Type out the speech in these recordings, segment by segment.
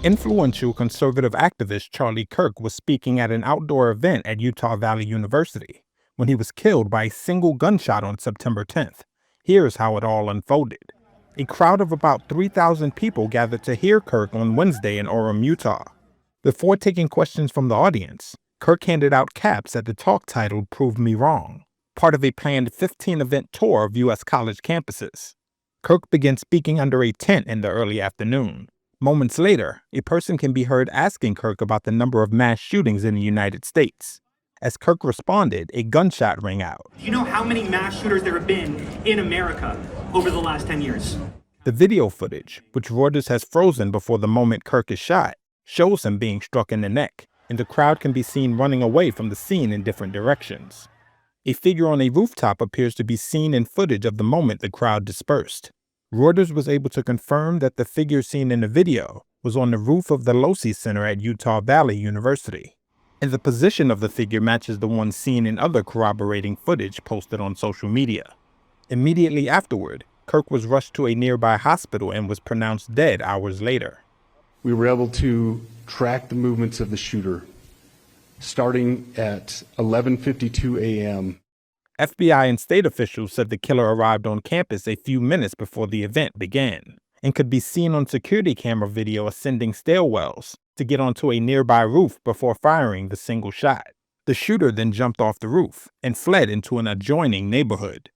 Influential conservative activist Charlie Kirk was speaking at an outdoor event at Utah Valley University when he was killed by a single gunshot on September 10th. Here's how it all unfolded. A crowd of about 3,000 people gathered to hear Kirk on Wednesday in Orem, Utah. Before taking questions from the audience, Kirk handed out caps at the talk titled "Prove Me Wrong," part of a planned 15-event tour of U.S. college campuses. Kirk began speaking under a tent in the early afternoon. Moments later, a person can be heard asking Kirk about the number of mass shootings in the United States. As Kirk responded, a gunshot rang out. Do you know how many mass shooters there have been in America over the last 10 years? The video footage, which Reuters has frozen before the moment Kirk is shot, shows him being struck in the neck, and the crowd can be seen running away from the scene in different directions. A figure on a rooftop appears to be seen in footage of the moment the crowd dispersed. Reuters was able to confirm that the figure seen in the video was on the roof of the Losi Center at Utah Valley University, and the position of the figure matches the one seen in other corroborating footage posted on social media. Immediately afterward, Kirk was rushed to a nearby hospital and was pronounced dead hours later. We were able to track the movements of the shooter starting at 11:52 a.m. FBI and state officials said the killer arrived on campus a few minutes before the event began and could be seen on security camera video ascending stairwells to get onto a nearby roof before firing the single shot. The shooter then jumped off the roof and fled into an adjoining neighborhood.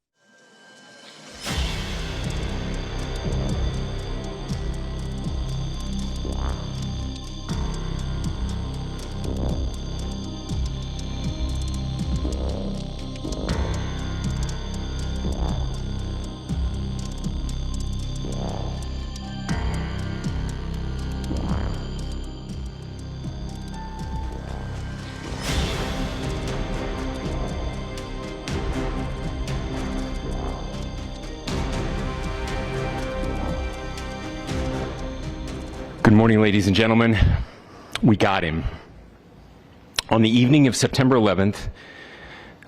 Good morning, ladies and gentlemen. We got him. On the evening of September 11th,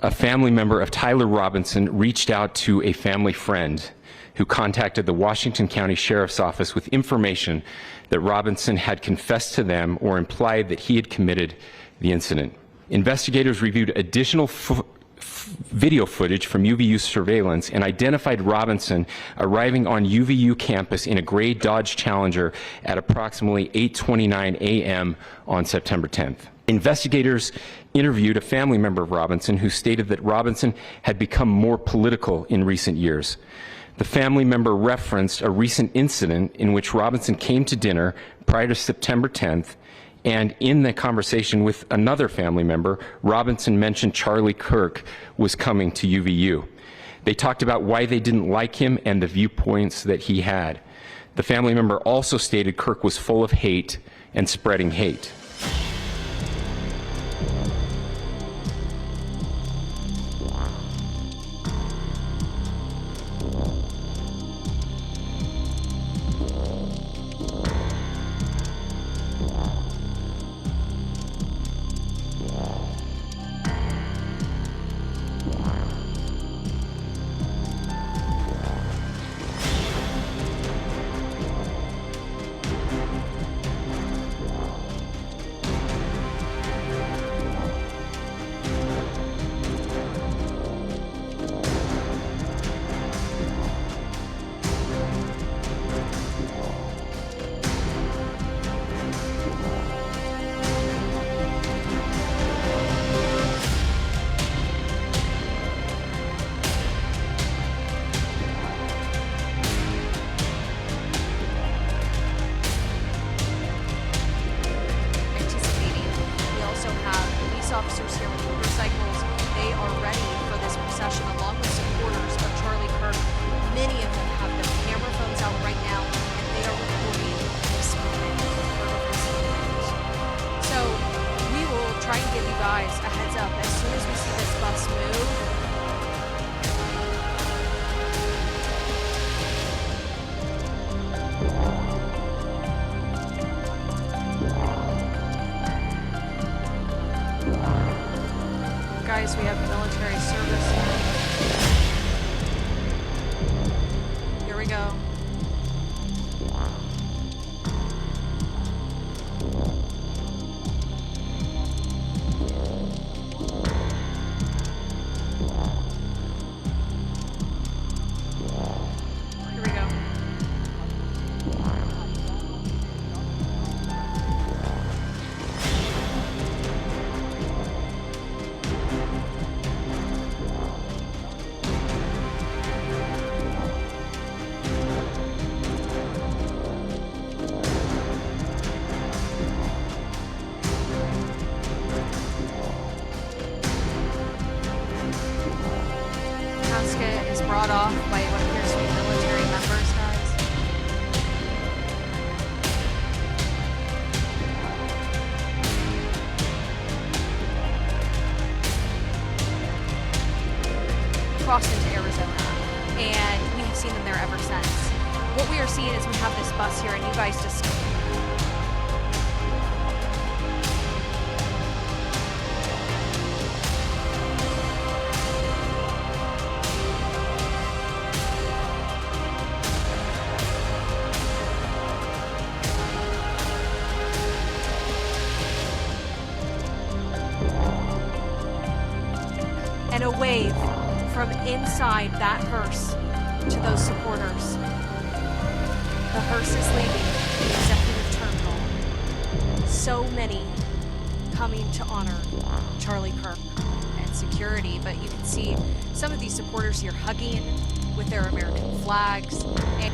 a family member of Tyler Robinson reached out to a family friend who contacted the Washington County Sheriff's Office with information that Robinson had confessed to them or implied that he had committed the incident. Investigators reviewed additional video footage from UVU surveillance and identified Robinson arriving on UVU campus in a gray Dodge Challenger at approximately 8:29 a.m. on September 10th. Investigators interviewed a family member of Robinson who stated that Robinson had become more political in recent years. The family member referenced a recent incident in which Robinson came to dinner prior to September 10th, and in the conversation with another family member, Robinson mentioned Charlie Kirk was coming to UVU. They talked about why they didn't like him and the viewpoints that he had. The family member also stated Kirk was full of hate and spreading hate. Officers here with motorcycles. They are ready for this procession along with supporters of Charlie Kirk. Many of them have their camera phones out right now and they are recording this moment. So we will try and give you guys a heads up as soon as we see this bus move. Guys, we have military service here. Here we go. off by what appears to be military members, guys. Crossed into Arizona, and we have seen them there ever since. What we are seeing is we have this bus here, and you guys just... and a wave from inside that hearse to those supporters. The hearse is leaving the executive terminal. So many coming to honor Charlie Kirk and security, but you can see some of these supporters here hugging with their American flags. And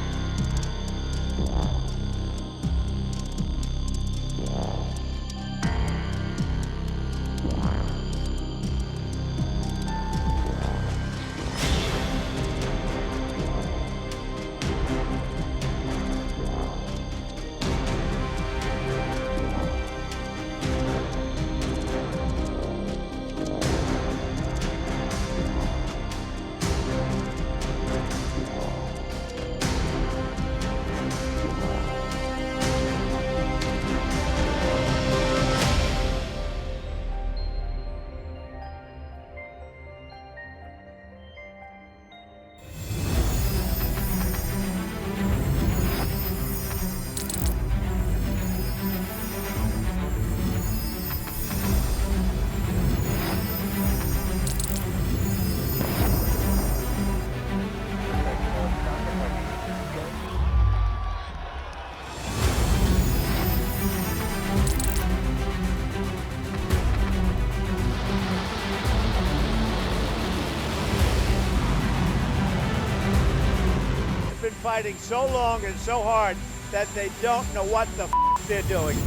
fighting so long and so hard that they don't know what the they're doing.